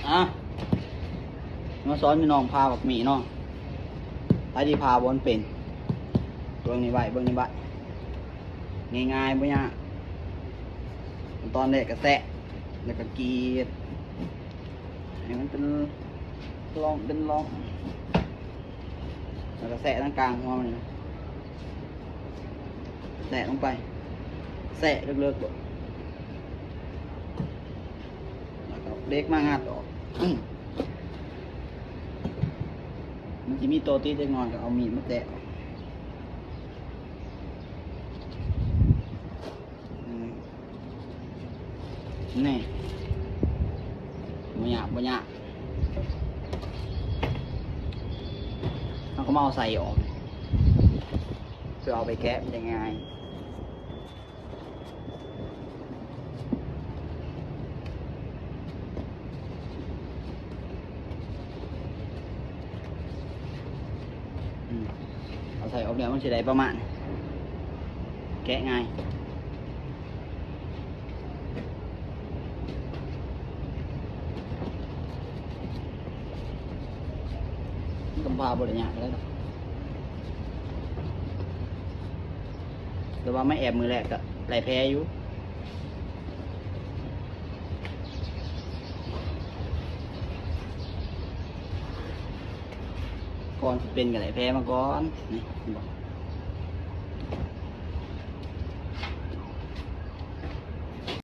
อ่ะมาสอนพี่น้องพาบักหมี่เนาะไปที่พาบนเป็นเบื้องนี้ไว้เบื้องนี้ไว้ง่ายๆบ่ยากตอนแรกก็แตะแล้วก็กรีดให้มันเป็นร่องแล้วก็แสะตรงกลางหัวมันนะแสะลงไปแสะเลิกๆบ่แล้วก็เล็กมากงัดออกมันจะมีตัวตีเล็กน้อยก็เอามีดมาแตะนี่บ่ยากเราก็มาเอาใส่ออกเพื่อเอาไปแกะมันจะง่ายเอาใส่ออกเดี๋ยวมันจะได้ประมาณแกะง่ายกำพาบริญญาไปแล้วแต่ว่าไม่แอบมือแรกก็ไหลแพ้อยู่ก่อนเป็นกับไหลแพ้มาก่อนนี่บอก